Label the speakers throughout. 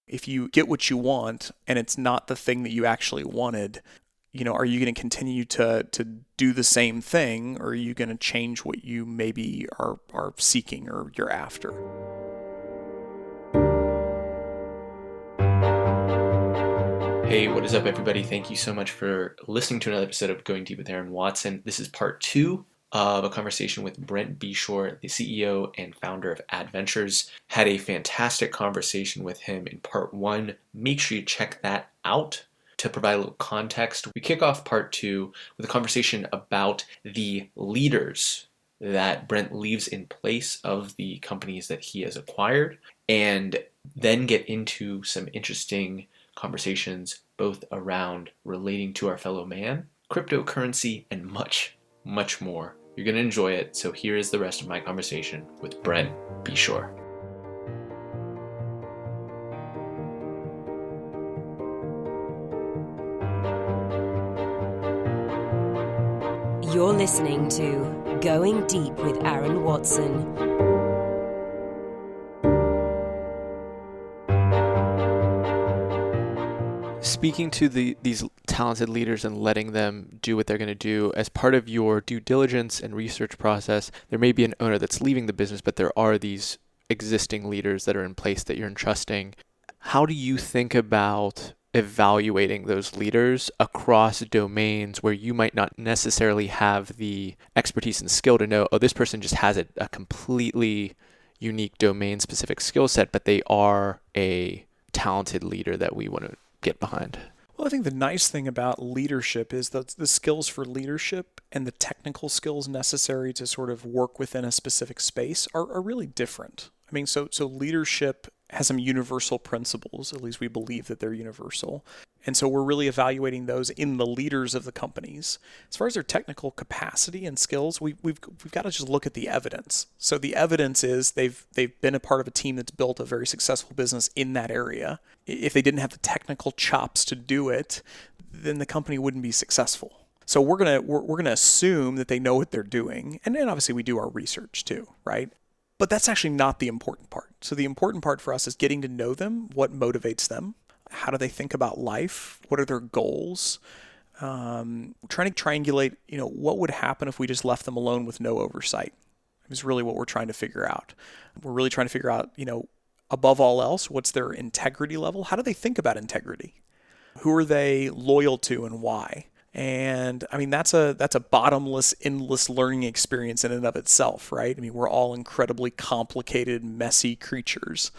Speaker 1: If you get what you want and it's not the thing that you actually wanted, are you going to continue to do the same thing, or are you going to change what you maybe are seeking or you're after?
Speaker 2: Hey, what is up, everybody? Thank you so much for listening to another episode of Going Deep with Aaron Watson. This is part 2 of a conversation with Brent Beshore, the CEO and founder of Adventures. Had a fantastic conversation with him in part 1. Make sure you check that out. To provide a little context, we kick off part 2 with a conversation about the leaders that Brent leaves in place of the companies that he has acquired, and then get into some interesting conversations both around relating to our fellow man, cryptocurrency, and much, much more. You're going to enjoy it, so here is the rest of my conversation with Brent Beshore.
Speaker 3: You're listening to Going Deep with Aaron Watson.
Speaker 4: Speaking to these talented leaders and letting them do what they're going to do, as part of your due diligence and research process, there may be an owner that's leaving the business, but there are these existing leaders that are in place that you're entrusting. How do you think about evaluating those leaders across domains where you might not necessarily have the expertise and skill to know, oh, this person just has a completely unique domain-specific skill set, but they are a talented leader that we want to get behind?
Speaker 1: Well, I think the nice thing about leadership is that the skills for leadership and the technical skills necessary to sort of work within a specific space are really different. I mean, so leadership has some universal principles, at least we believe that they're universal. And so we're really evaluating those in the leaders of the companies. As far as their technical capacity and skills, we've got to just look at the evidence. So the evidence is they've been a part of a team that's built a very successful business in that area. If they didn't have the technical chops to do it, then the company wouldn't be successful. So we're gonna assume that they know what they're doing, and then obviously we do our research too, right? But that's actually not the important part. So the important part for us is getting to know them, what motivates them, how do they think about life, what are their goals, trying to triangulate, what would happen if we just left them alone with no oversight is really what we're trying to figure out. We're really trying to figure out, above all else, what's their integrity level? How do they think about integrity? Who are they loyal to and why? And I mean, that's a bottomless, endless learning experience in and of itself, right? I mean, we're all incredibly complicated, messy creatures.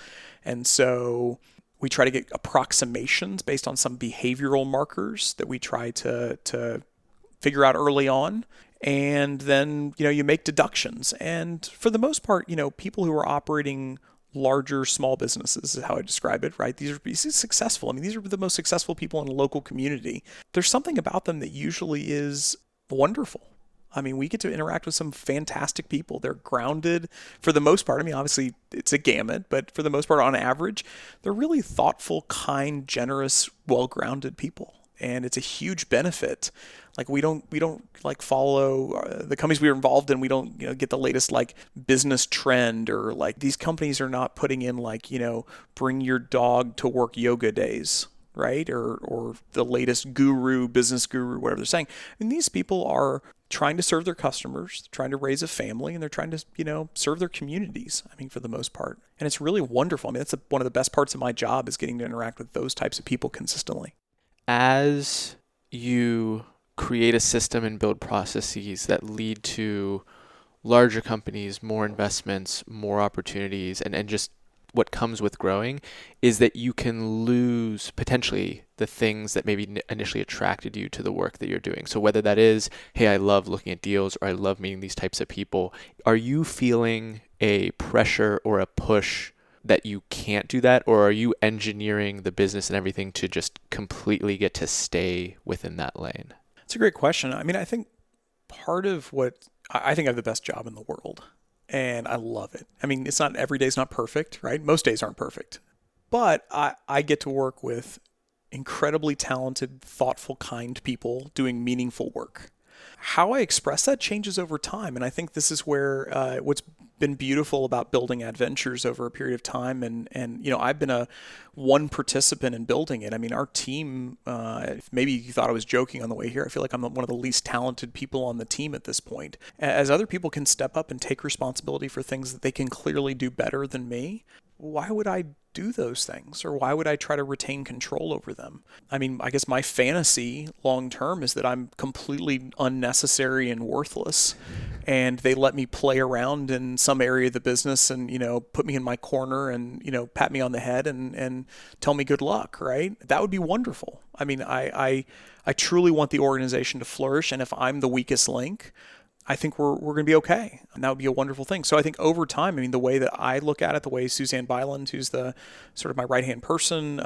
Speaker 1: And so we try to get approximations based on some behavioral markers that we try to figure out early on. And then, you make deductions. And for the most part, people who are operating larger small businesses is how I describe it, right? These are successful. I mean, these are the most successful people in a local community. There's something about them that usually is wonderful. I mean, we get to interact with some fantastic people. They're grounded for the most part. I mean, obviously it's a gamut, but for the most part, on average, they're really thoughtful, kind, generous, well-grounded people. And it's a huge benefit. Like we don't like follow the companies we are involved in. We don't get the latest like business trend, or like these companies are not putting in like bring your dog to work yoga days, right? Or the latest business guru, whatever they're saying. And these people are trying to serve their customers, trying to raise a family, and they're trying to serve their communities. I mean, for the most part, and it's really wonderful. I mean, that's one of the best parts of my job is getting to interact with those types of people consistently.
Speaker 4: As you create a system and build processes that lead to larger companies, more investments, more opportunities, and just what comes with growing is that you can lose potentially the things that maybe initially attracted you to the work that you're doing. So whether that is, hey, I love looking at deals, or I love meeting these types of people, are you feeling a pressure or a push that you can't do that, or are you engineering the business and everything to just completely get to stay within that lane?
Speaker 1: It's a great question. I mean, I think part of what I think I have the best job in the world, and I love it. I mean, it's not every day's not perfect, right? Most days aren't perfect, but I get to work with incredibly talented, thoughtful, kind people doing meaningful work. How I express that changes over time, and I think this is where what's been beautiful about building adventures over a period of time. And I've been a one participant in building it. I mean, our team, maybe you thought I was joking on the way here. I feel like I'm one of the least talented people on the team at this point. As other people can step up and take responsibility for things that they can clearly do better than me, why would I do those things, or why would I try to retain control over them? I mean, I guess my fantasy long term is that I'm completely unnecessary and worthless, and they let me play around in some area of the business and, put me in my corner and, pat me on the head and tell me good luck, right? That would be wonderful. I mean, I truly want the organization to flourish, and if I'm the weakest link, I think we're going to be okay. And that would be a wonderful thing. So I think over time, I mean, the way that I look at it, the way Suzanne Byland, who's the sort of my right-hand person,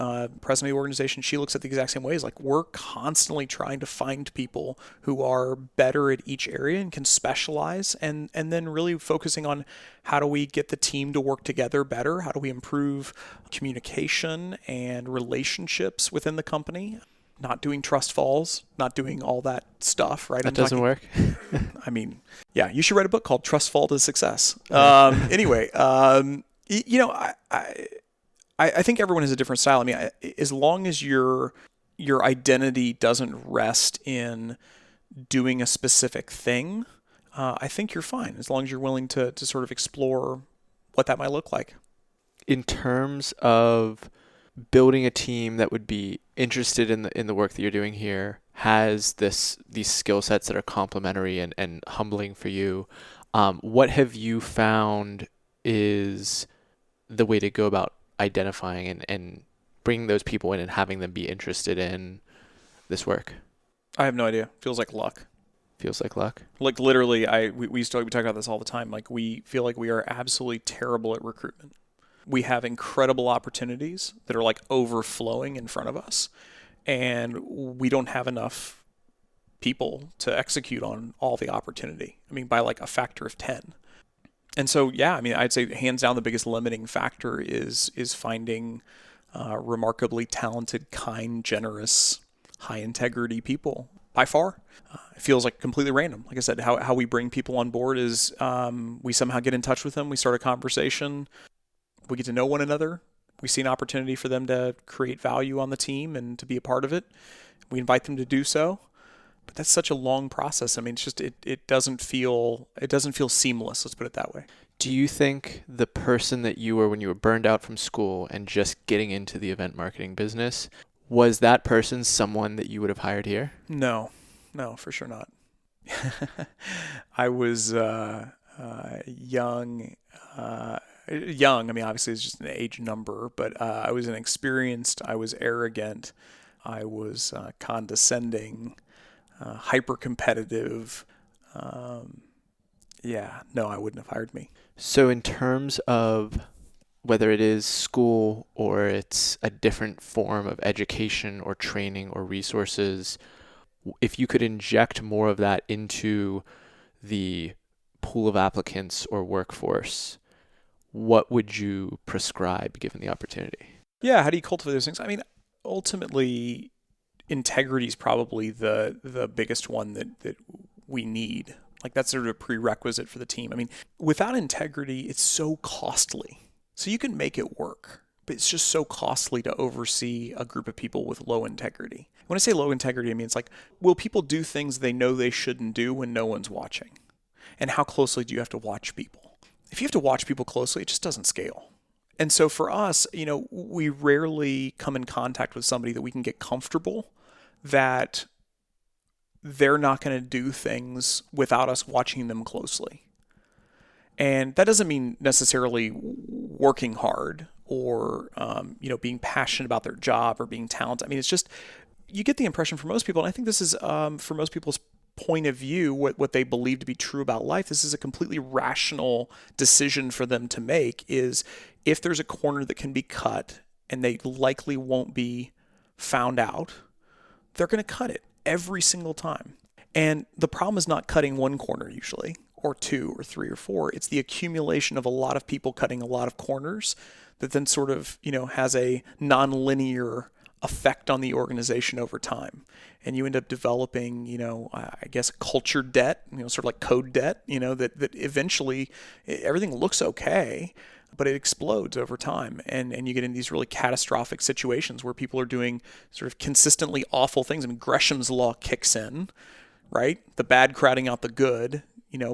Speaker 1: president of the organization, she looks at the exact same way. Is like, we're constantly trying to find people who are better at each area and can specialize, and then really focusing on how do we get the team to work together better? How do we improve communication and relationships within the company? Not doing trust falls, not doing all that stuff, right?
Speaker 4: That doesn't work.
Speaker 1: I mean, yeah, you should write a book called Trust Fall to Success. Anyway, I think everyone has a different style. I mean, as long as your identity doesn't rest in doing a specific thing, I think you're fine, as long as you're willing to sort of explore what that might look like.
Speaker 4: In terms of building a team that would be interested in the work that you're doing here, has these skill sets that are complementary and humbling for you, what have you found is the way to go about identifying and bringing those people in and having them be interested in this work?
Speaker 1: I have no idea. Feels like luck.
Speaker 4: Feels like luck.
Speaker 1: Like literally, we talk about this all the time. Like, we feel like we are absolutely terrible at recruitment. We have incredible opportunities that are like overflowing in front of us, and we don't have enough people to execute on all the opportunity. I mean, by like a factor of 10. And so, yeah, I mean, I'd say hands down the biggest limiting factor is finding remarkably talented, kind, generous, high integrity people. By far, it feels like completely random. Like I said, how we bring people on board is we somehow get in touch with them, we start a conversation. We get to know one another. We see an opportunity for them to create value on the team and to be a part of it. We invite them to do so. But that's such a long process. I mean, it's just it doesn't feel seamless, let's put it that way.
Speaker 4: Do you think the person that you were when you were burned out from school and just getting into the event marketing business, was that person someone that you would have hired here?
Speaker 1: No, for sure not. I was young. I mean, obviously it's just an age number, but I was inexperienced, I was arrogant, I was condescending, hyper-competitive. No, I wouldn't have hired me.
Speaker 4: So in terms of whether it is school or it's a different form of education or training or resources, if you could inject more of that into the pool of applicants or workforce, what would you prescribe given the opportunity?
Speaker 1: Yeah, how do you cultivate those things? I mean, ultimately, integrity is probably the biggest one that we need. Like, that's sort of a prerequisite for the team. I mean, without integrity, it's so costly. So you can make it work, but it's just so costly to oversee a group of people with low integrity. When I say low integrity, I mean, it's like, will people do things they know they shouldn't do when no one's watching? And how closely do you have to watch people? If you have to watch people closely, it just doesn't scale. And so for us, we rarely come in contact with somebody that we can get comfortable that they're not going to do things without us watching them closely. And that doesn't mean necessarily working hard or, being passionate about their job or being talented. I mean, it's just, you get the impression from most people, and I think this is for most people's point of view, what they believe to be true about life, this is a completely rational decision for them to make, is if there's a corner that can be cut and they likely won't be found out, they're going to cut it every single time. And the problem is not cutting one corner usually, or two or three or four. It's the accumulation of a lot of people cutting a lot of corners that then sort of, has a non-linear effect on the organization over time. And you end up developing, I guess, culture debt, sort of like code debt, that eventually everything looks okay, but it explodes over time. And you get in these really catastrophic situations where people are doing sort of consistently awful things. I mean, Gresham's law kicks in, right? The bad crowding out the good.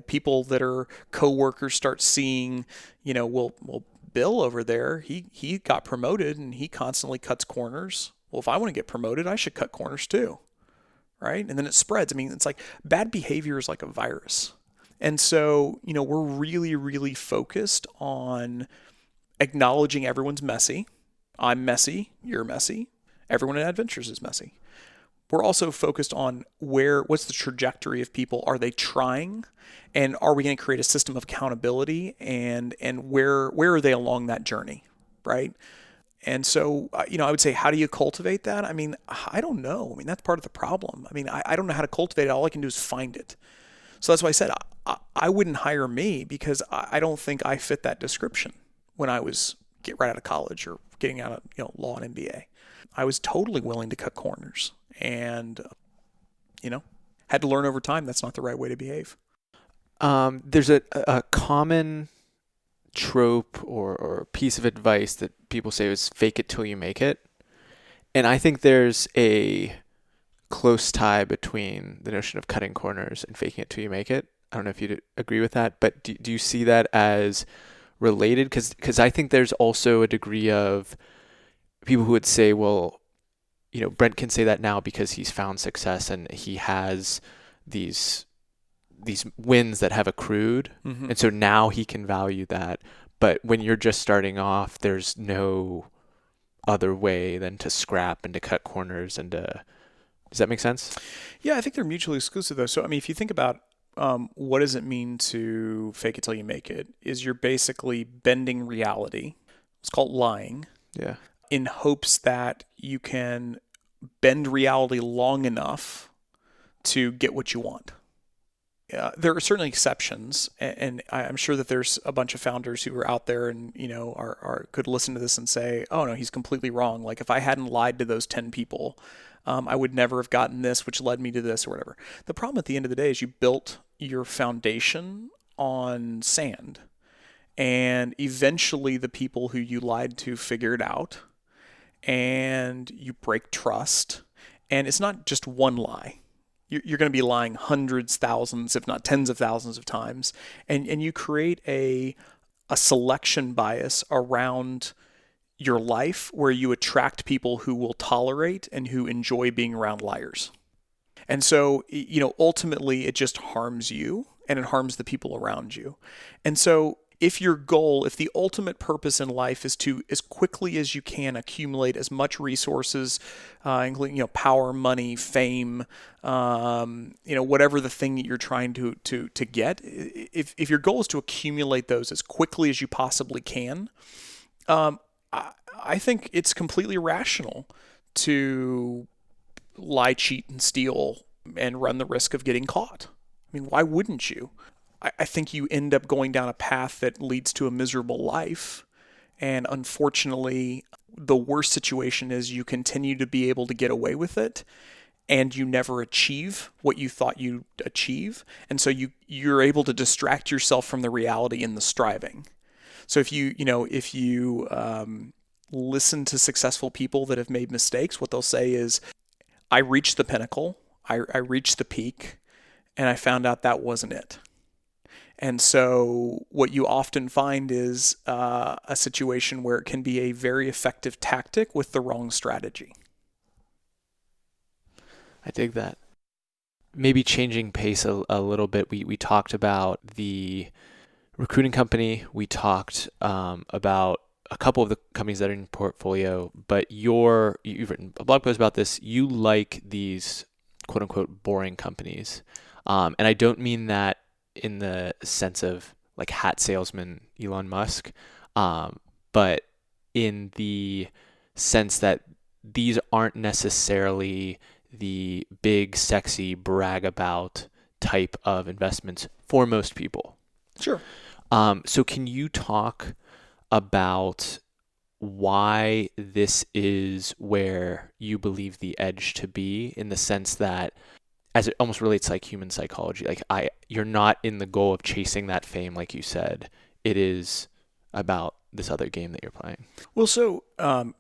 Speaker 1: People that are coworkers start seeing, well, Bill over there, he got promoted and he constantly cuts corners. Well, if I want to get promoted, I should cut corners too, right? And then it spreads. I mean, it's like bad behavior is like a virus. And so, we're really, really focused on acknowledging everyone's messy. I'm messy, you're messy. Everyone at Adventures is messy. We're also focused on what's the trajectory of people? Are they trying? And are we going to create a system of accountability? And where are they along that journey, right? And so, I would say, how do you cultivate that? I mean, I don't know. I mean, that's part of the problem. I mean, I don't know how to cultivate it. All I can do is find it. So that's why I said I wouldn't hire me, because I don't think I fit that description when I was right out of college or getting out of law and MBA. I was totally willing to cut corners, and had to learn over time that's not the right way to behave.
Speaker 4: There's a common trope or piece of advice that people say is fake it till you make it. And I think there's a close tie between the notion of cutting corners and faking it till you make it. I don't know if you'd agree with that, but do you see that as related? Because I think there's also a degree of people who would say, well, Brent can say that now because he's found success and he has these wins that have accrued. Mm-hmm. And so now he can value that. But when you're just starting off, there's no other way than to scrap and to cut corners and to... Does that make sense?
Speaker 1: Yeah, I think they're mutually exclusive though. So, I mean, if you think about what does it mean to fake it till you make it, is you're basically bending reality. It's called lying.
Speaker 4: Yeah.
Speaker 1: In hopes that you can bend reality long enough to get what you want. There are certainly exceptions, and I'm sure that there's a bunch of founders who are out there and could listen to this and say, "Oh no, he's completely wrong. Like if I hadn't lied to those 10 people, I would never have gotten this, which led me to this or whatever." The problem at the end of the day is you built your foundation on sand, and eventually the people who you lied to figure it out, and you break trust, and it's not just one lie. You're going to be lying hundreds, thousands, if not tens of thousands of times. And you create a selection bias around your life where you attract people who will tolerate and who enjoy being around liars. And so, ultimately it just harms you and it harms the people around you. And so if the ultimate purpose in life is to, as quickly as you can, accumulate as much resources, including, power, money, fame, whatever the thing that you're trying to get, if your goal is to accumulate those as quickly as you possibly can, I think it's completely rational to lie, cheat, and steal and run the risk of getting caught. I mean, why wouldn't you? I think you end up going down a path that leads to a miserable life. And unfortunately, the worst situation is you continue to be able to get away with it and you never achieve what you thought you'd achieve. And so you're able to distract yourself from the reality in the striving. So if you listen to successful people that have made mistakes, what they'll say is, I reached the pinnacle, I reached the peak, and I found out that wasn't it. And so what you often find is a situation where it can be a very effective tactic with the wrong strategy.
Speaker 4: I dig that. Maybe changing pace a little bit, we talked about the recruiting company. We talked about a couple of the companies that are in your portfolio, but you've written a blog post about this. You like these quote unquote boring companies. And I don't mean that in the sense of like hat salesman Elon Musk, but in the sense that these aren't necessarily the big, sexy, brag about type of investments for most people.
Speaker 1: Sure.
Speaker 4: So can you talk about why this is where you believe the edge to be, in the sense that, as it almost relates to like human psychology, like you're not in the goal of chasing that fame, like you said. It is about this other game that you're playing.
Speaker 1: Well, so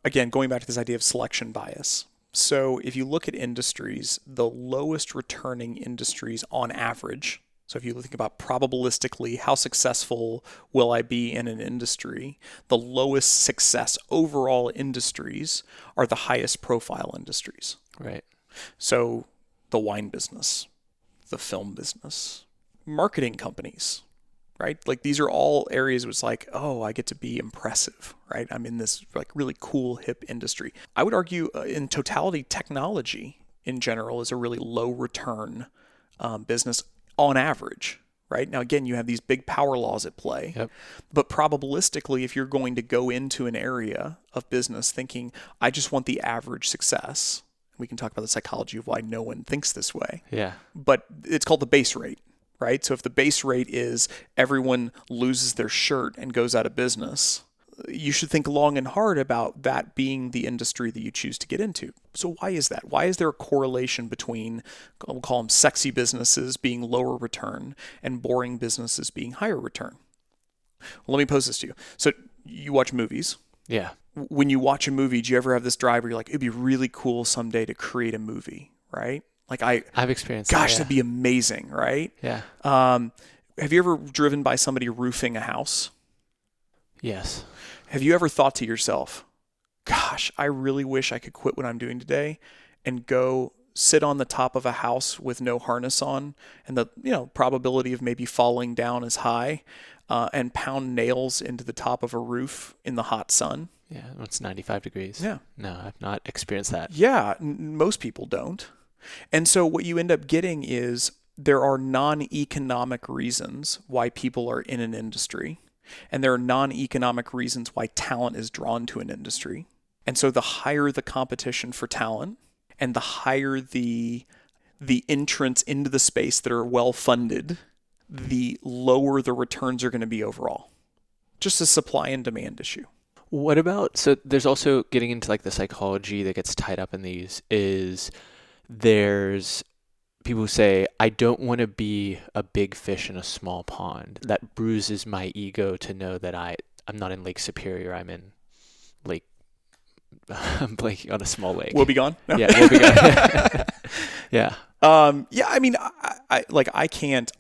Speaker 1: again, going back to this idea of selection bias. So if you look at industries, the lowest returning industries on average, so if you think about probabilistically, how successful will I be in an industry, the lowest success overall industries are the highest profile industries.
Speaker 4: Right.
Speaker 1: So the wine business, the film business, marketing companies, right? Like these are all areas where it's like, oh, I get to be impressive, right? I'm in this like really cool, hip industry. I would argue in totality, technology in general is a really low return business on average, right? Now, again, you have these big power laws at play,
Speaker 4: Yep.
Speaker 1: but probabilistically, if you're going to go into an area of business thinking, I just want the average success, we can talk about the psychology of why no one thinks this way,
Speaker 4: Yeah.
Speaker 1: but it's called the base rate, right? So if the base rate is everyone loses their shirt and goes out of business, you should think long and hard about that being the industry that you choose to get into. So why is that? Why is there a correlation between, we'll call them sexy businesses being lower return and boring businesses being higher return? Well, let me pose this to you. So you watch movies.
Speaker 4: Yeah.
Speaker 1: When you watch a movie, do you ever have this drive where you're like, it'd be really cool someday to create a movie, right? Like
Speaker 4: I've experienced
Speaker 1: gosh,
Speaker 4: that. Yeah.
Speaker 1: that'd be amazing, right?
Speaker 4: Yeah.
Speaker 1: Have you ever driven by somebody roofing a house?
Speaker 4: Yes.
Speaker 1: Have you ever thought to yourself, gosh, I really wish I could quit what I'm doing today and go sit on the top of a house with no harness on, and the probability of maybe falling down is high, and pound nails into the top of a roof in the hot sun?
Speaker 4: Yeah. It's 95 degrees.
Speaker 1: Yeah.
Speaker 4: No, I've not experienced that.
Speaker 1: Yeah, most people don't. And so what you end up getting is there are non-economic reasons why people are in an industry, and there are non-economic reasons why talent is drawn to an industry. And so the higher the competition for talent and the higher the entrants into the space that are well funded, the lower the returns are going to be overall. Just a supply and demand issue.
Speaker 4: What about, so there's also, getting into like the psychology that gets tied up in these, is there's people who say, I don't want to be a big fish in a small pond. That bruises my ego to know that I'm not in Lake Superior, I'm in Lake, I'm blanking on a small lake.
Speaker 1: We'll be gone? No.
Speaker 4: Yeah, we'll be gone. Yeah.
Speaker 1: Yeah, I mean, I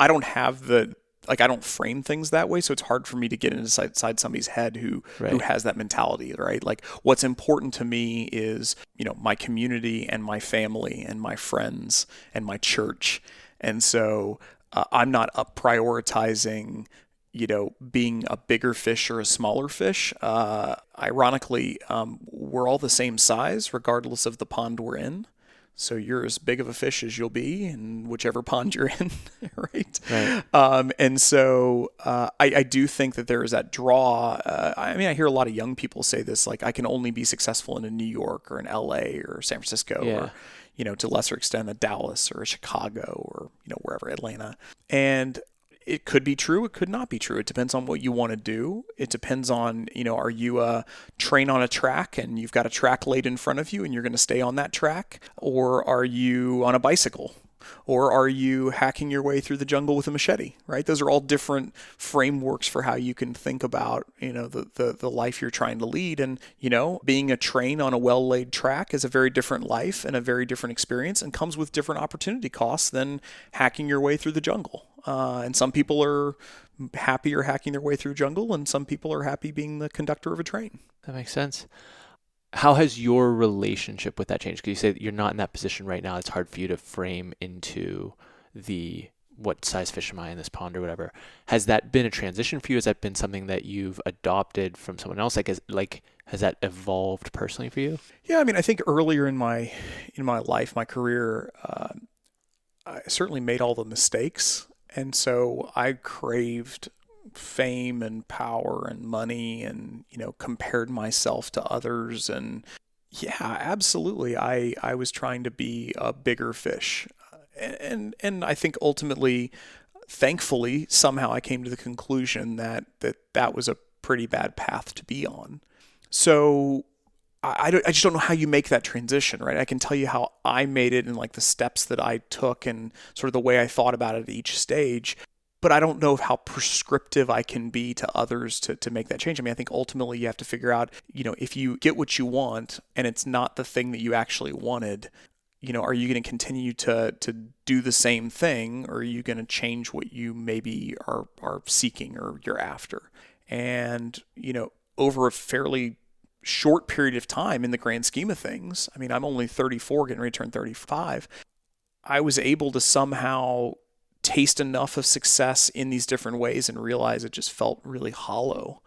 Speaker 1: don't have I don't frame things that way, so it's hard for me to get inside somebody's head who has that mentality, right? Like, what's important to me is, my community and my family and my friends and my church. And so I'm not up prioritizing, being a bigger fish or a smaller fish. Ironically, we're all the same size regardless of the pond we're in. So you're as big of a fish as you'll be in whichever pond you're in, right? And so I do think that there is that draw. I hear a lot of young people say this, like, I can only be successful in a New York or an LA or San Francisco or, to a lesser extent, a Dallas or a Chicago or, wherever, Atlanta. And it could be true. It could not be true. It depends on what you want to do. It depends on, are you a train on a track and you've got a track laid in front of you and you're going to stay on that track? Or are you on a bicycle? Or are you hacking your way through the jungle with a machete, right? Those are all different frameworks for how you can think about, the life you're trying to lead. And, being a train on a well-laid track is a very different life and a very different experience and comes with different opportunity costs than hacking your way through the jungle. And some people are happier hacking their way through jungle, and some people are happy being the conductor of a train.
Speaker 4: That makes sense. How has your relationship with that changed? Because you say that you're not in that position right now. It's hard for you to frame into what size fish am I in this pond or whatever. Has that been a transition for you? Has that been something that you've adopted from someone else? Has that evolved personally for you?
Speaker 1: Yeah, I think earlier in my life, my career, I certainly made all the mistakes. And so I craved fame and power and money and, compared myself to others. And yeah, absolutely. I was trying to be a bigger fish. And I think ultimately, thankfully, somehow I came to the conclusion that was a pretty bad path to be on. So I just don't know how you make that transition, right? I can tell you how I made it and like the steps that I took and sort of the way I thought about it at each stage. But I don't know how prescriptive I can be to others to make that change. I mean, I think ultimately you have to figure out, if you get what you want and it's not the thing that you actually wanted, are you going to continue to do the same thing, or are you going to change what you maybe are seeking or you're after? And, over a fairly short period of time in the grand scheme of things, I mean, I'm only 34, getting ready to turn 35. I was able to somehow taste enough of success in these different ways and realize it just felt really hollow.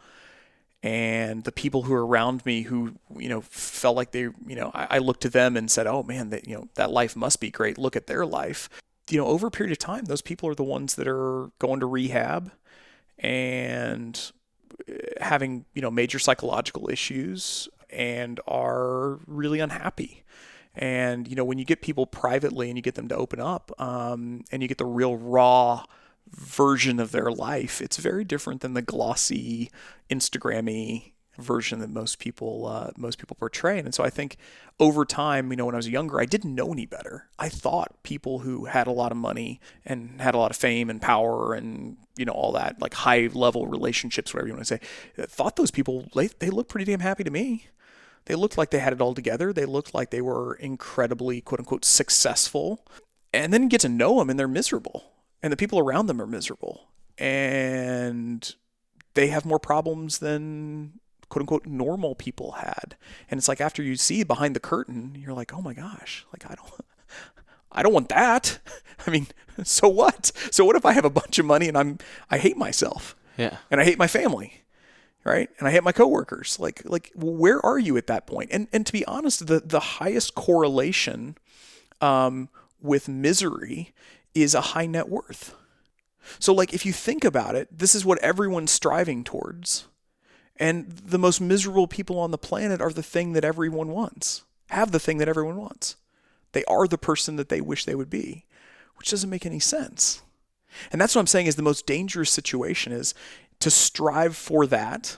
Speaker 1: And the people who are around me who, felt like they, I looked to them and said, oh man, that life must be great. Look at their life. Over a period of time, those people are the ones that are going to rehab and having, major psychological issues and are really unhappy. And, when you get people privately and you get them to open up, and you get the real raw version of their life, it's very different than the glossy, Instagrammy version that most people portray. And so I think over time, when I was younger, I didn't know any better. I thought people who had a lot of money and had a lot of fame and power and all that, like high level relationships, whatever you want to say, thought those people, they looked pretty damn happy to me. They looked like they had it all together. They looked like they were incredibly, quote unquote, successful. And then get to know them and they're miserable. And the people around them are miserable. And they have more problems than, quote unquote, normal people had. And it's like after you see behind the curtain, you're like, oh my gosh, like I don't want that. I mean, so what? So what if I have a bunch of money and I hate myself?
Speaker 4: Yeah.
Speaker 1: And I hate my family. Right? And I hate my coworkers. Like where are you at that point? And to be honest, the highest correlation with misery is a high net worth. So like if you think about it, this is what everyone's striving towards. And the most miserable people on the planet are the thing that everyone wants. Have the thing that everyone wants. They are the person that they wish they would be, which doesn't make any sense. And that's what I'm saying is the most dangerous situation is to strive for that,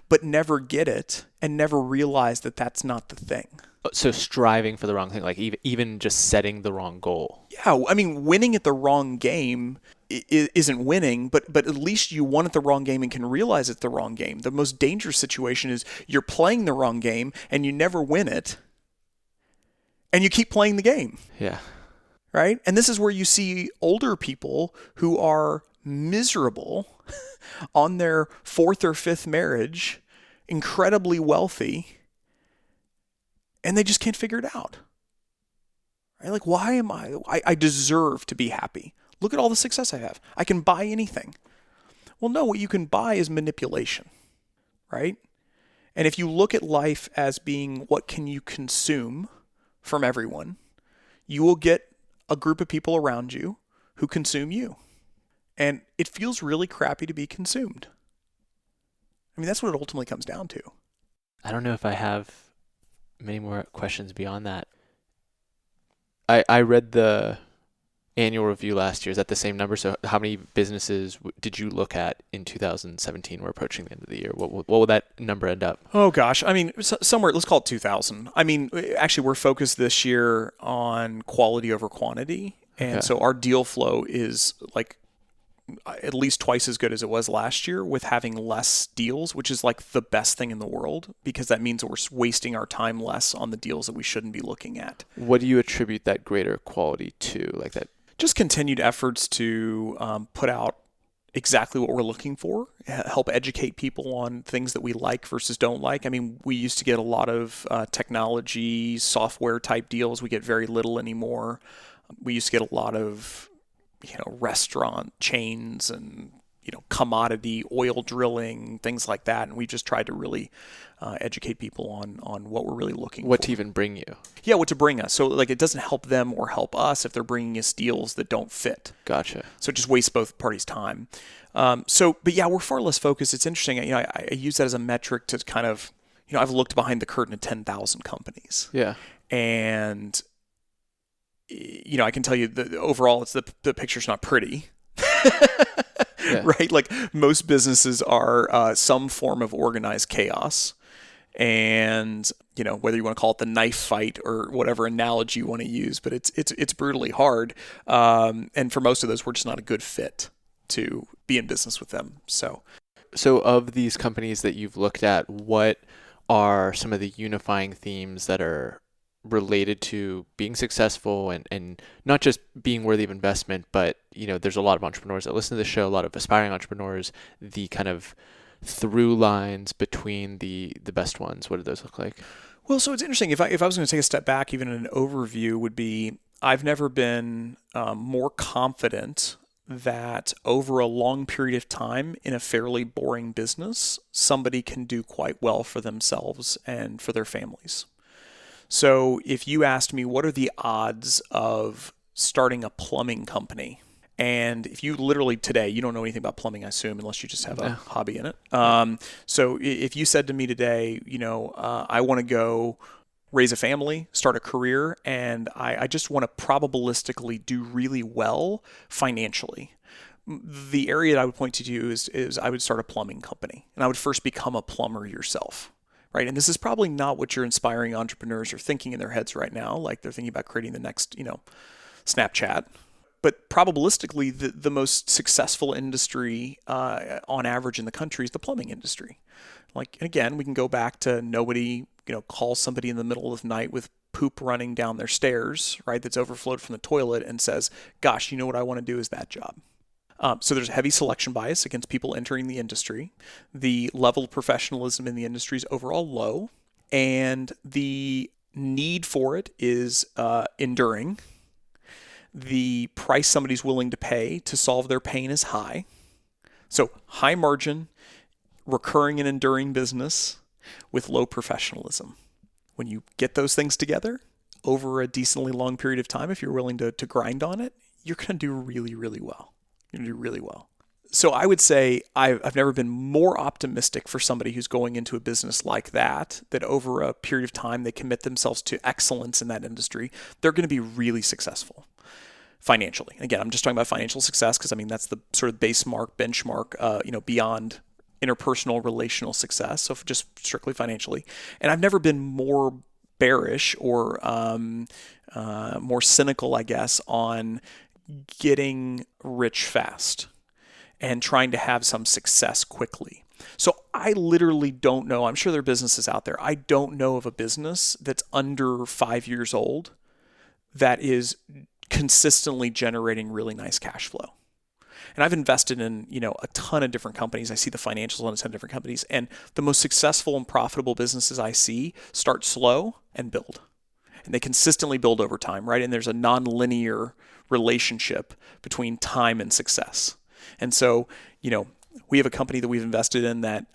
Speaker 1: but never get it and never realize that that's not the thing.
Speaker 4: So striving for the wrong thing, like even just setting the wrong goal.
Speaker 1: Yeah, I mean, winning at the wrong game isn't winning, but at least you won at the wrong game and can realize it's the wrong game. The most dangerous situation is you're playing the wrong game and you never win it, and you keep playing the game.
Speaker 4: Yeah.
Speaker 1: Right? And this is where you see older people who are miserable on their fourth or fifth marriage, incredibly wealthy, and they just can't figure it out. Right? Like, why am I deserve to be happy. Look at all the success I have. I can buy anything. Well, no, what you can buy is manipulation, right? And if you look at life as being what can you consume from everyone, you will get a group of people around you who consume you. And it feels really crappy to be consumed. I mean, that's what it ultimately comes down to.
Speaker 4: I don't know if I have many more questions beyond that. I read the annual review last year. Is that the same number? So how many businesses did you look at in 2017? We're approaching the end of the year. What will that number end up?
Speaker 1: Oh, gosh. I mean, somewhere, let's call it 2,000. I mean, actually, we're focused this year on quality over quantity. And so our deal flow is like at least twice as good as it was last year with having less deals, which is like the best thing in the world because that means we're wasting our time less on the deals that we shouldn't be looking at.
Speaker 4: What do you attribute that greater quality to? Like that?
Speaker 1: Just continued efforts to put out exactly what we're looking for, help educate people on things that we like versus don't like. I mean, we used to get a lot of technology, software type deals. We get very little anymore. We used to get a lot of restaurant chains and, commodity oil drilling, things like that. And we just tried to really educate people on what we're really looking for.
Speaker 4: What to even bring you.
Speaker 1: Yeah, what to bring us. So like it doesn't help them or help us if they're bringing us deals that don't fit.
Speaker 4: Gotcha.
Speaker 1: So it just wastes both parties' time. But yeah, we're far less focused. It's interesting. I use that as a metric to kind of, I've looked behind the curtain at 10,000 companies.
Speaker 4: Yeah.
Speaker 1: And I can tell you that overall, it's the picture's not pretty,
Speaker 4: Yeah.
Speaker 1: right? Like most businesses are some form of organized chaos, And, whether you want to call it the knife fight or whatever analogy you want to use, but it's brutally hard. And for most of those, we're just not a good fit to be in business with them. So
Speaker 4: of these companies that you've looked at, what are some of the unifying themes that are related to being successful and not just being worthy of investment, but, there's a lot of entrepreneurs that listen to the show, a lot of aspiring entrepreneurs, the kind of through lines between the best ones. What do those look like?
Speaker 1: Well, so it's interesting. If I was going to take a step back, even an overview would be, I've never been more confident that over a long period of time in a fairly boring business, somebody can do quite well for themselves and for their families. So if you asked me, what are the odds of starting a plumbing company? And if you literally today, you don't know anything about plumbing, I assume, unless you just have a hobby in it. So if you said to me today, I want to go raise a family, start a career, and I just want to probabilistically do really well financially, the area that I would point to you is I would start a plumbing company, and I would first become a plumber yourself. Right. And this is probably not what your inspiring entrepreneurs are thinking in their heads right now. Like they're thinking about creating the next, Snapchat. But probabilistically, the most successful industry on average in the country is the plumbing industry. Like, and again, we can go back to nobody, calls somebody in the middle of the night with poop running down their stairs, right, that's overflowed from the toilet and says, gosh, what I want to do is that job. So there's a heavy selection bias against people entering the industry. The level of professionalism in the industry is overall low, and the need for it is enduring. The price somebody's willing to pay to solve their pain is high. So high margin, recurring and enduring business with low professionalism. When you get those things together over a decently long period of time, if you're willing to grind on it, you're going to do really, really well. You're going to do really well. So I would say I've never been more optimistic for somebody who's going into a business like that over a period of time, they commit themselves to excellence in that industry. They're going to be really successful financially. Again, I'm just talking about financial success because that's the sort of benchmark, beyond interpersonal relational success. So just strictly financially. And I've never been more bearish or more cynical, I guess, on getting rich fast and trying to have some success quickly. So I literally don't know. I'm sure there are businesses out there. I don't know of a business that's under 5 years old that is consistently generating really nice cash flow. And I've invested in, a ton of different companies. I see the financials on a ton of different companies. And the most successful and profitable businesses I see start slow and build. And they consistently build over time, right? And there's a non-linear relationship between time and success. And so, we have a company that we've invested in that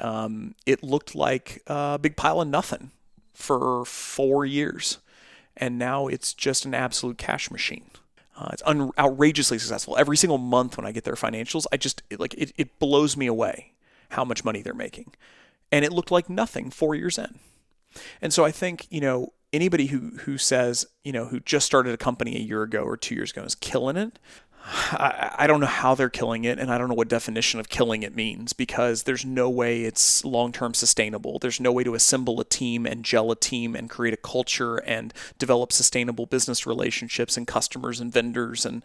Speaker 1: it looked like a big pile of nothing for 4 years. And now it's just an absolute cash machine. It's outrageously successful. Every single month when I get their financials, it blows me away how much money they're making. And it looked like nothing 4 years in. And so I think, anybody who says, who just started a company a year ago or 2 years ago is killing it, I don't know how they're killing it, and I don't know what definition of killing it means, because there's no way it's long-term sustainable. There's no way to assemble a team and gel a team and create a culture and develop sustainable business relationships and customers and vendors and,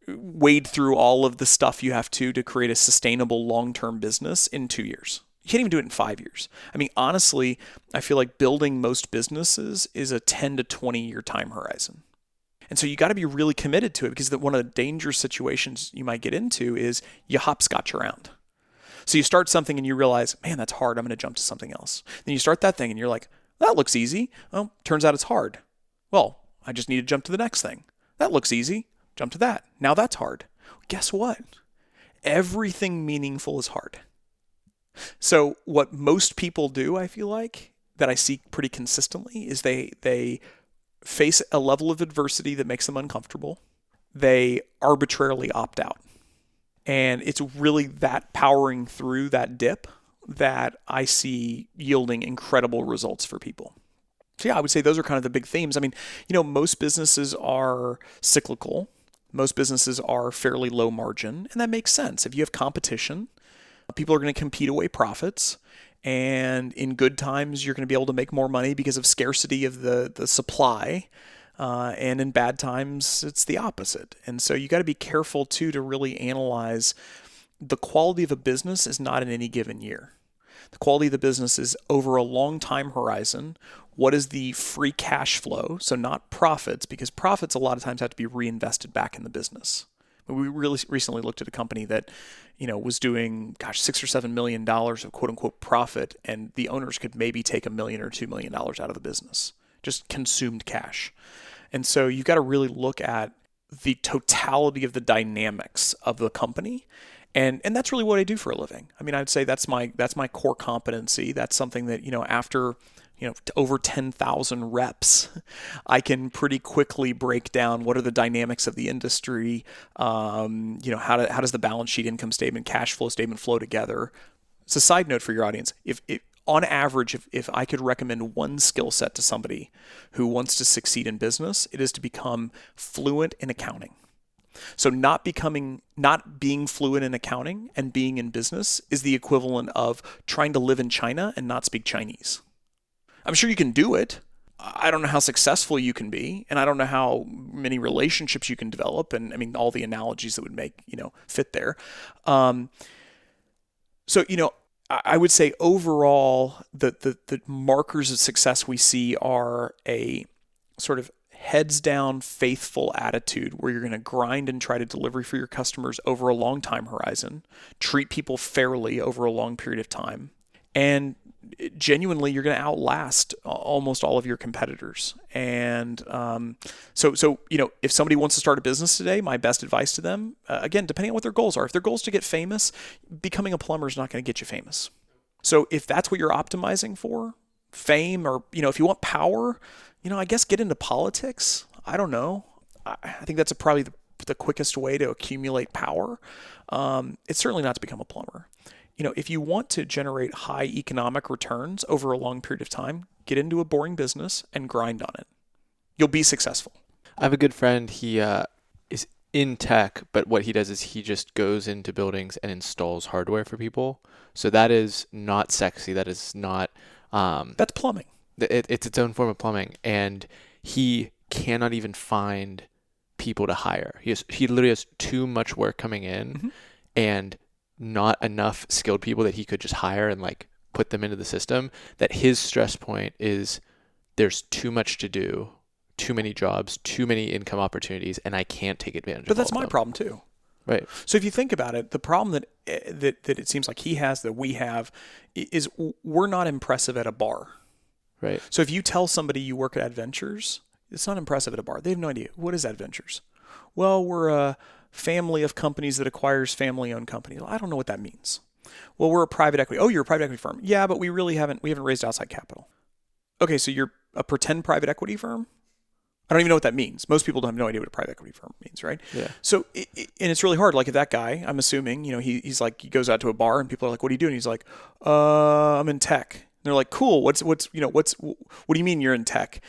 Speaker 1: wade through all of the stuff you have to create a sustainable long-term business in 2 years. You can't even do it in 5 years. Honestly, I feel like building most businesses is a 10 to 20 year time horizon. And so you got to be really committed to it, because one of the dangerous situations you might get into is you hopscotch around. So you start something and you realize, man, that's hard. I'm going to jump to something else. Then you start that thing and you're like, that looks easy. Well, turns out it's hard. Well, I just need to jump to the next thing. That looks easy. Jump to that. Now that's hard. Guess what? Everything meaningful is hard. So what most people do, I feel like, that I see pretty consistently, is they face a level of adversity that makes them uncomfortable. They arbitrarily opt out. And it's really that powering through that dip that I see yielding incredible results for people. So yeah, I would say those are kind of the big themes. Most businesses are cyclical. Most businesses are fairly low margin, and that makes sense. If you have competition, people are going to compete away profits. And in good times, you're going to be able to make more money because of scarcity of the supply. And in bad times, it's the opposite. And so you got to be careful too to really analyze the quality of a business is not in any given year. The quality of the business is over a long time horizon. What is the free cash flow? So not profits, because profits a lot of times have to be reinvested back in the business. We really recently looked at a company that, was doing, $6 or $7 million of quote unquote profit, and the owners could maybe take $1 million or $2 million out of the business, just consumed cash. And so you've got to really look at the totality of the dynamics of the company. And that's really what I do for a living. I mean, I'd say that's my core competency. That's something that, after over 10,000 reps, I can pretty quickly break down what are the dynamics of the industry. How does the balance sheet, income statement, cash flow statement flow together? It's a side note for your audience. If on average, if I could recommend one skill set to somebody who wants to succeed in business, it is to become fluent in accounting. So not being fluent in accounting and being in business is the equivalent of trying to live in China and not speak Chinese. I'm sure you can do it. I don't know how successful you can be, and I don't know how many relationships you can develop, and I mean all the analogies that would make fit there. So I would say overall the markers of success we see are a sort of heads down, faithful attitude where you're going to grind and try to deliver for your customers over a long time horizon, treat people fairly over a long period of time, and genuinely you're going to outlast almost all of your competitors. And so if somebody wants to start a business today, my best advice to them, again, depending on what their goals are, if their goal is to get famous, becoming a plumber is not going to get you famous. So if that's what you're optimizing for, fame, or if you want power, I guess get into politics. I don't know. I think that's probably the quickest way to accumulate power. It's certainly not to become a plumber. If you want to generate high economic returns over a long period of time, get into a boring business and grind on it. You'll be successful.
Speaker 4: I have a good friend. He is in tech, but what he does is he just goes into buildings and installs hardware for people. So that is not sexy. That is not...
Speaker 1: That's plumbing.
Speaker 4: It's its own form of plumbing. And he cannot even find people to hire. He literally has too much work coming in and not enough skilled people that he could just hire and put them into the system, that his stress point is there's too much to do, too many jobs, too many income opportunities, and I can't take advantage of
Speaker 1: But that's
Speaker 4: all of
Speaker 1: my
Speaker 4: them.
Speaker 1: problem too.
Speaker 4: Right.
Speaker 1: So if you think about it, the problem that it seems like he has, that we have, is we're not impressive at a bar.
Speaker 4: Right.
Speaker 1: So if you tell somebody you work at Adventures, it's not impressive at a bar. They have no idea. What is Adventures? Well, we're a family of companies that acquires family-owned companies. Well, I don't know what that means. Well, we're a private equity. Oh, you're a private equity firm. Yeah, but we haven't raised outside capital. Okay, so you're a pretend private equity firm? I don't even know what that means. Most people don't have no idea what a private equity firm means, right?
Speaker 4: Yeah.
Speaker 1: So, and it's really hard. If that guy, I'm assuming, he's he goes out to a bar and people are like, "What are you doing?" He's like, I'm in tech." And they're like, "Cool. What do you mean you're in tech?"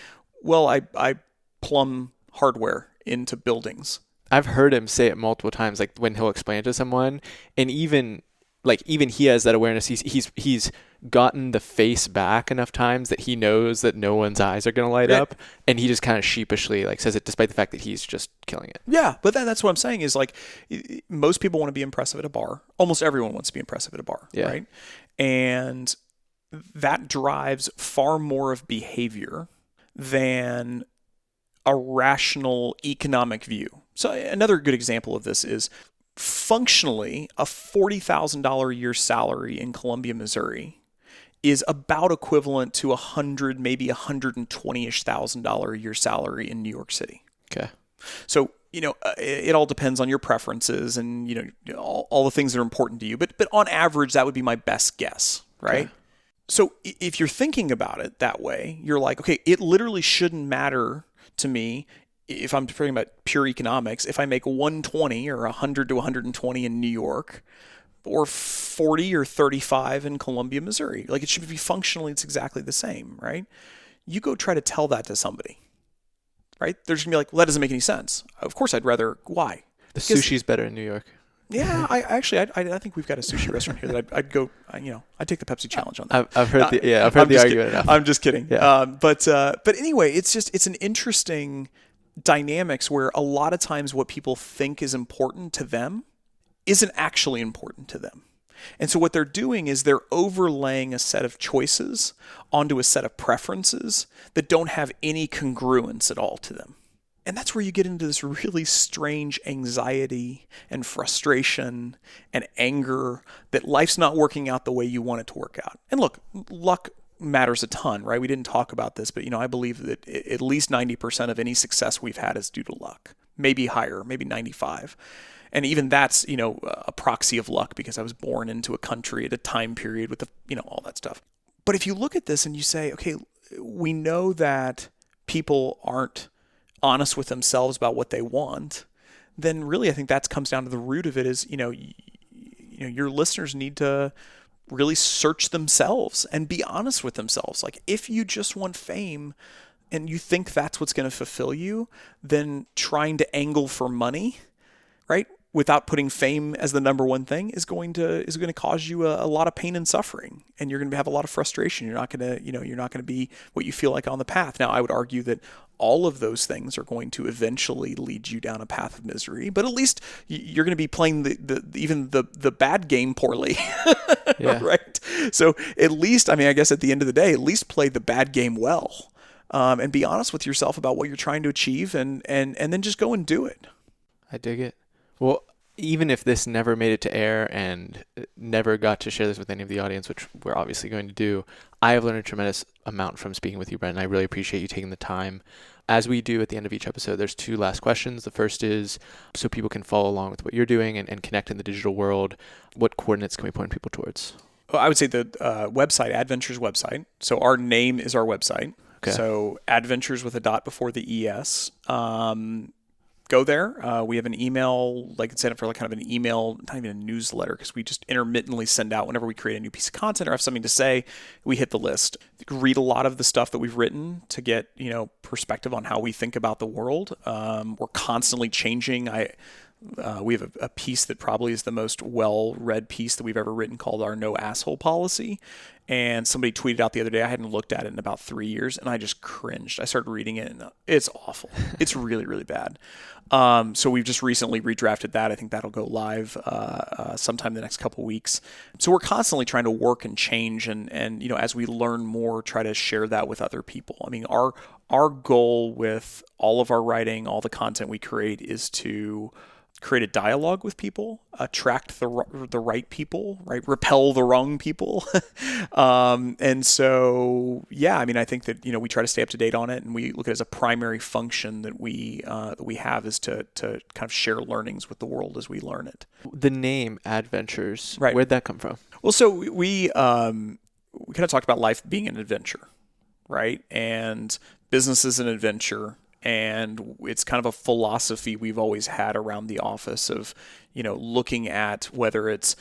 Speaker 1: Well, I plumb hardware into buildings.
Speaker 4: I've heard him say it multiple times, when he'll explain it to someone, and even he has that awareness. He's gotten the face back enough times that he knows that no one's eyes are going to light up, and he just kind of sheepishly says it, despite the fact that he's just killing it.
Speaker 1: Yeah, but that's what I'm saying is most people want to be impressive at a bar. Almost everyone wants to be impressive at a bar, right? And that drives far more of behavior than a rational economic view. So another good example of this is functionally a $40,000 a year salary in Columbia, Missouri is about equivalent to maybe $120,000-ish a year salary in New York City.
Speaker 4: Okay.
Speaker 1: So, it all depends on your preferences and, all the things that are important to you. But on average, that would be my best guess, right? Okay. So if you're thinking about it that way, you're like, okay, it literally shouldn't matter to me if I'm talking about pure economics, if I make 120 or 100 to 120 in New York or 40 or 35 in Columbia, Missouri. It should be functionally, it's exactly the same, right? You go try to tell that to somebody, right? They're just going to be like, well, that doesn't make any sense. Of course, I'd rather, why?
Speaker 4: The sushi's better in New York.
Speaker 1: Yeah, I think we've got a sushi restaurant here that I'd go. I'd take the Pepsi challenge on that.
Speaker 4: I've heard I've heard the argument enough.
Speaker 1: I'm just kidding.
Speaker 4: Yeah.
Speaker 1: But anyway, it's an interesting dynamics where a lot of times what people think is important to them isn't actually important to them. And so what they're doing is they're overlaying a set of choices onto a set of preferences that don't have any congruence at all to them. And that's where you get into this really strange anxiety and frustration and anger that life's not working out the way you want it to work out. And look, luck matters a ton, right? We didn't talk about this, but I believe that at least 90% of any success we've had is due to luck. Maybe higher, maybe 95. And even that's, a proxy of luck because I was born into a country at a time period with all that stuff. But if you look at this and you say, okay, we know that people aren't honest with themselves about what they want, then really I think that comes down to the root of it is, your listeners need to really search themselves and be honest with themselves. Like if you just want fame and you think that's what's going to fulfill you, then trying to angle for money, right, without putting fame as the number one thing is going to cause you a lot of pain and suffering, and you're going to have a lot of frustration. You're not going to be what you feel like on the path. Now, I would argue that all of those things are going to eventually lead you down a path of misery, but at least you're going to be playing the bad game poorly. Yeah. Right? So at least, I guess at the end of the day, at least play the bad game well, and be honest with yourself about what you're trying to achieve, and then just go and do it.
Speaker 4: I dig it. Well, even if this never made it to air and never got to share this with any of the audience, which we're obviously going to do, I have learned a tremendous amount from speaking with you, Brent, and I really appreciate you taking the time. As we do at the end of each episode, there's 2 last questions. The first is so people can follow along with what you're doing and connect in the digital world. What coordinates can we point people towards?
Speaker 1: Well, I would say the website, Adventures website. So our name is our website. Okay. So Adventures with a dot before the ES. Go there. We have an email, like I said, for kind of an email, not even a newsletter, because we just intermittently send out whenever we create a new piece of content or have something to say, we hit the list. Read a lot of the stuff that we've written to get, perspective on how we think about the world. We're constantly changing. We have a piece that probably is the most well-read piece that we've ever written called our No Asshole Policy. And somebody tweeted out the other day, I hadn't looked at it in about 3 years, and I just cringed. I started reading it, and it's awful. It's really, really bad. So we've just recently redrafted that. I think that'll go live sometime in the next couple of weeks. So we're constantly trying to work and change, and as we learn more, try to share that with other people. Our goal with all of our writing, all the content we create, is to create a dialogue with people, attract the right people, right? Repel the wrong people. And so, yeah, I think that, we try to stay up to date on it, and we look at it as a primary function that we have is to kind of share learnings with the world as we learn it.
Speaker 4: The name Adventures,
Speaker 1: right.
Speaker 4: Where'd that come from?
Speaker 1: Well, so we kind of talked about life being an adventure, right? And business is an adventure. And it's kind of a philosophy we've always had around the office of, looking at whether it's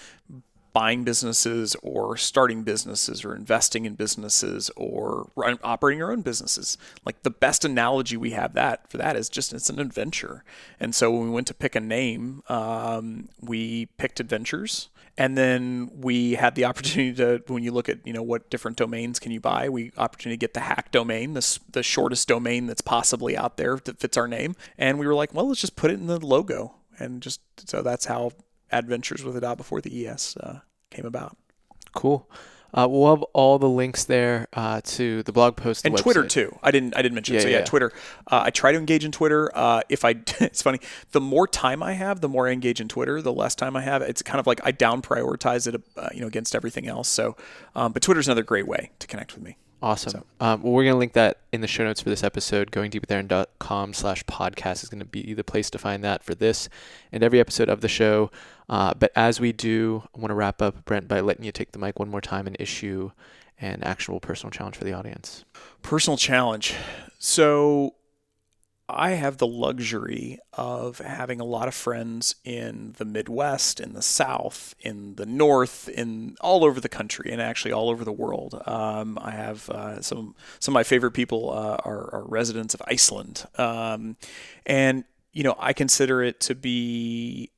Speaker 1: buying businesses or starting businesses or investing in businesses or operating your own businesses. Like the best analogy we have for that is just it's an adventure. And so when we went to pick a name, we picked Adventures. And then we had the opportunity to, when you look at, what different domains can you buy, opportunity to get the hack domain, the shortest domain that's possibly out there that fits our name. And we were like, well, let's just put it in the logo. And so that's how Adventures with a dot before the ES came about.
Speaker 4: Cool. We'll have all the links there to the blog post,
Speaker 1: and
Speaker 4: website.
Speaker 1: Twitter too. I didn't mention. Yeah. Twitter. I try to engage in Twitter. It's funny. The more time I have, the more I engage in Twitter. The less time I have, it's kind of like I down prioritize it, against everything else. So, but Twitter's another great way to connect with me.
Speaker 4: Awesome. So. Well, we're going to link that in the show notes for this episode. goingdeepwithaaron.com/podcast is going to be the place to find that for this and every episode of the show. But as we do, I want to wrap up, Brent, by letting you take the mic one more time and issue an actual personal challenge for the audience.
Speaker 1: Personal challenge. So I have the luxury of having a lot of friends in the Midwest, in the South, in the North, in all over the country, and actually all over the world. I have some of my favorite people are residents of Iceland, and I consider it to be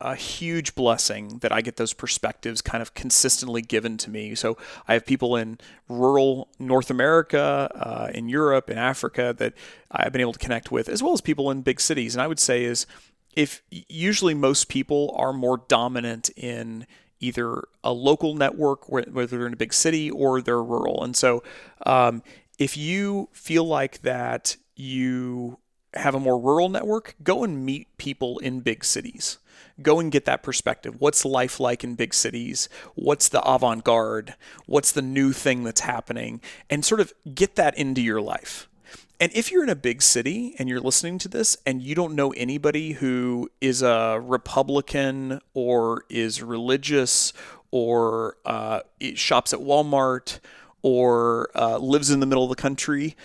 Speaker 1: a huge blessing that I get those perspectives kind of consistently given to me. So I have people in rural North America, in Europe, in Africa that I've been able to connect with, as well as people in big cities. And I would say is if usually most people are more dominant in either a local network, whether they're in a big city or they're rural. And so if you feel like that you have a more rural network, go and meet people in big cities. Go and get that perspective. What's life like in big cities? What's the avant-garde? What's the new thing that's happening? And sort of get that into your life. And if you're in a big city and you're listening to this and you don't know anybody who is a Republican or is religious or shops at Walmart or lives in the middle of the country,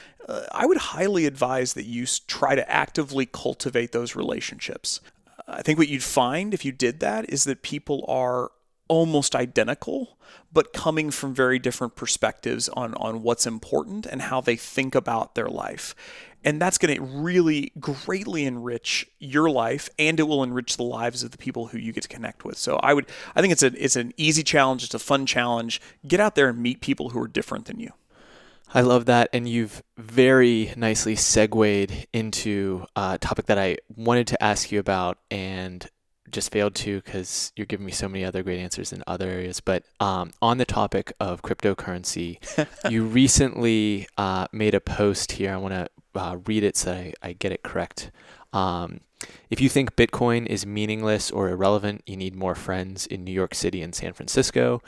Speaker 1: I would highly advise that you try to actively cultivate those relationships. I think what you'd find if you did that is that people are almost identical, but coming from very different perspectives on what's important and how they think about their life. And that's going to really greatly enrich your life, and it will enrich the lives of the people who you get to connect with. So I think it's an easy challenge. It's a fun challenge. Get out there and meet people who are different than you.
Speaker 4: I love that, and you've very nicely segued into a topic that I wanted to ask you about and just failed to because you're giving me so many other great answers in other areas. But on the topic of cryptocurrency, you recently made a post here. I want to read it so that I get it correct. If you think Bitcoin is meaningless or irrelevant, you need more friends in New York City and San Francisco.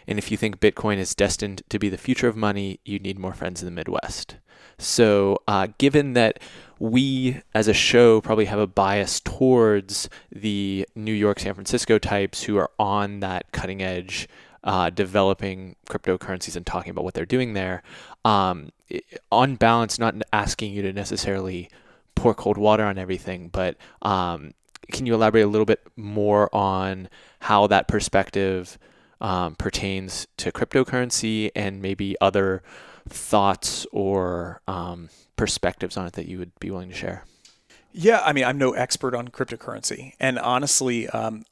Speaker 4: And if you think Bitcoin is destined to be the future of money, you need more friends in the Midwest. So given that we as a show probably have a bias towards the New York, San Francisco types who are on that cutting edge, developing cryptocurrencies and talking about what they're doing there, on balance, not asking you to necessarily pour cold water on everything, but can you elaborate a little bit more on how that perspective pertains to cryptocurrency and maybe other thoughts or perspectives on it that you would be willing to share?
Speaker 1: Yeah, I mean, I'm no expert on cryptocurrency. And honestly,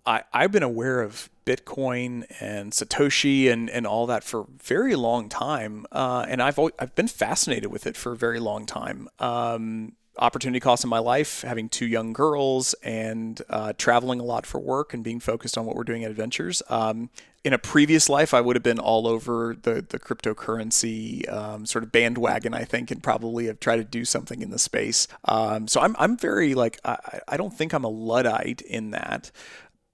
Speaker 1: I've been aware of Bitcoin and Satoshi and all that for a very long time. And I've been fascinated with it for a very long time. Opportunity cost in my life, having two young girls and traveling a lot for work and being focused on what we're doing at Adventures. In a previous life, I would have been all over the cryptocurrency sort of bandwagon, I think, and probably have tried to do something in the space. So I'm very I don't think I'm a Luddite in that.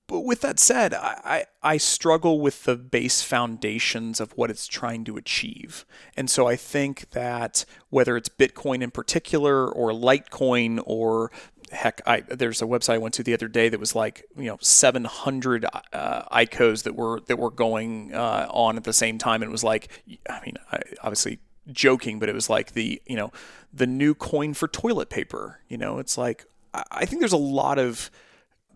Speaker 1: But with that said, I struggle with the base foundations of what it's trying to achieve. And so I think that whether it's Bitcoin in particular or Litecoin or heck, there's a website I went to the other day that was 700 ICOs that were going on at the same time. And it was obviously joking, but it was like the new coin for toilet paper. It's like, I think there's a lot of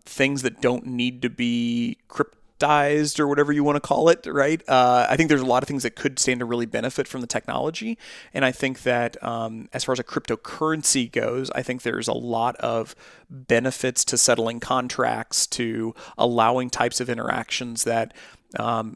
Speaker 1: things that don't need to be cryptized or whatever you want to call it, right? I think there's a lot of things that could stand to really benefit from the technology. And I think that as far as a cryptocurrency goes, I think there's a lot of benefits to settling contracts, to allowing types of interactions that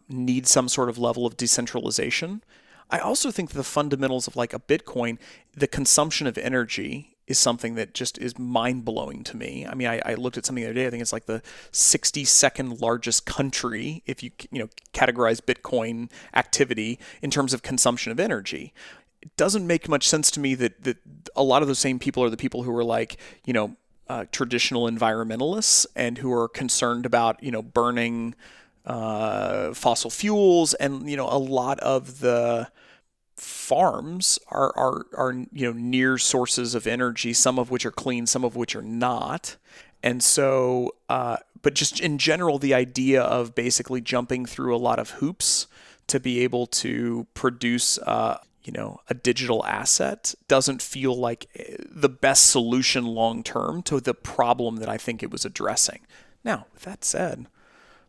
Speaker 1: need some sort of level of decentralization. I also think that the fundamentals of like a Bitcoin, the consumption of energy is something that just is mind-blowing to me. I mean, I looked at something the other day. I think it's like the 62nd largest country if you categorize Bitcoin activity in terms of consumption of energy. It doesn't make much sense to me that a lot of those same people are the people who are traditional environmentalists and who are concerned about burning fossil fuels, and a lot of the farms are near sources of energy, some of which are clean, some of which are not. And so, but just in general, the idea of basically jumping through a lot of hoops to be able to produce, a digital asset doesn't feel like the best solution long term to the problem that I think it was addressing. Now, with that said,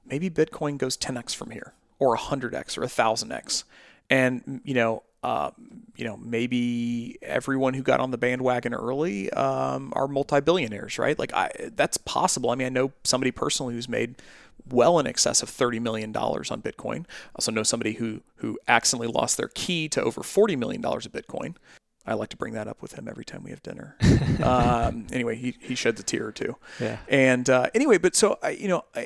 Speaker 1: maybe Bitcoin goes 10x from here, or 100x, or 1000x. And, maybe everyone who got on the bandwagon early are multi-billionaires, right? Like that's possible. I mean, I know somebody personally who's made well in excess of $30 million on Bitcoin. I also know somebody who accidentally lost their key to over $40 million of Bitcoin. I like to bring that up with him every time we have dinner. Anyway, he sheds a tear or two.
Speaker 4: Yeah.
Speaker 1: And anyway, but so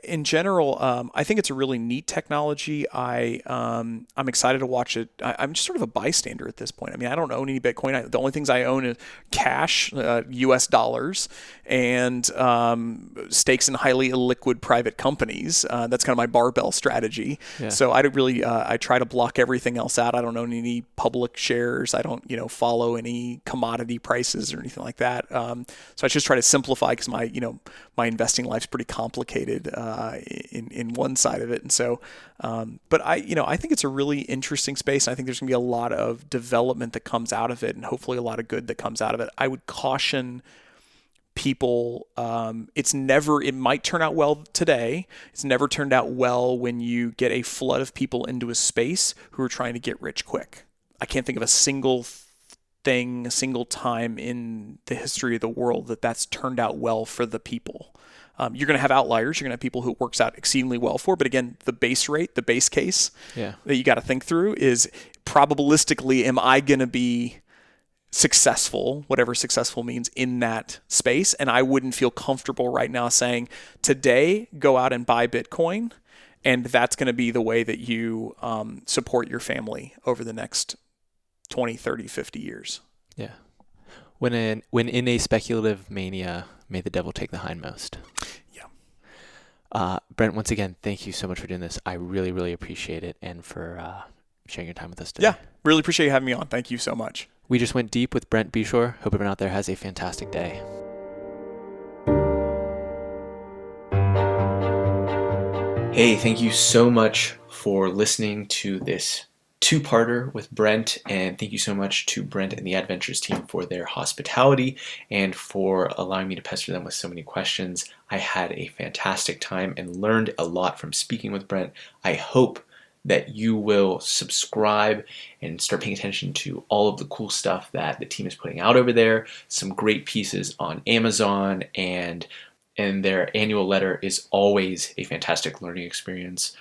Speaker 1: in general, I think it's a really neat technology. I'm excited to watch it. I'm just sort of a bystander at this point. I mean, I don't own any Bitcoin. The only things I own is cash, U.S. dollars, and stakes in highly illiquid private companies. That's kind of my barbell strategy. Yeah. So I try to block everything else out. I don't own any public shares. I don't follow any commodity prices or anything like that. So I just try to simplify because my investing life's pretty complicated in one side of it. And so, but I think it's a really interesting space. I think there's gonna be a lot of development that comes out of it, and hopefully a lot of good that comes out of it. I would caution people, it might turn out well today. It's never turned out well when you get a flood of people into a space who are trying to get rich quick. I can't think of a single time in the history of the world that's turned out well for the people. You're going to have outliers. You're going to have people who it works out exceedingly well for. But again, the base case that you got to think through is probabilistically, am I going to be successful, whatever successful means, in that space? And I wouldn't feel comfortable right now saying, today, go out and buy Bitcoin, and that's going to be the way that you support your family over the next 20, 30, 50 years.
Speaker 4: Yeah. When in a speculative mania, may the devil take the hindmost. Yeah. Brent, once again, thank you so much for doing this. I really, really appreciate it, and for sharing your time with us today.
Speaker 1: Yeah, really appreciate you having me on. Thank you so much.
Speaker 4: We just went deep with Brent Beshore. Hope everyone out there has a fantastic day.
Speaker 2: Hey, thank you so much for listening to this two-parter with Brent, and thank you so much to Brent and the Adventures team for their hospitality and for allowing me to pester them with so many questions. I had a fantastic time and learned a lot from speaking with Brent. I hope that you will subscribe and start paying attention to all of the cool stuff that the team is putting out over there. Some great pieces on Amazon, and their annual letter is always a fantastic learning experience.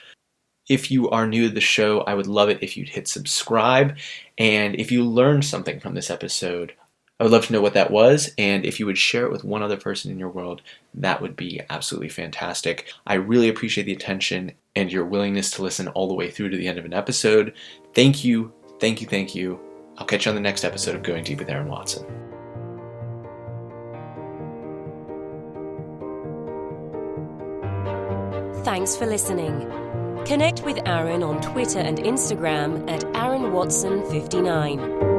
Speaker 2: If you are new to the show, I would love it if you'd hit subscribe. And if you learned something from this episode, I would love to know what that was. And if you would share it with one other person in your world, that would be absolutely fantastic. I really appreciate the attention and your willingness to listen all the way through to the end of an episode. Thank you. Thank you. Thank you. I'll catch you on the next episode of Going Deep with Aaron Watson.
Speaker 3: Thanks for listening. Connect with Aaron on Twitter and Instagram at AaronWatson59.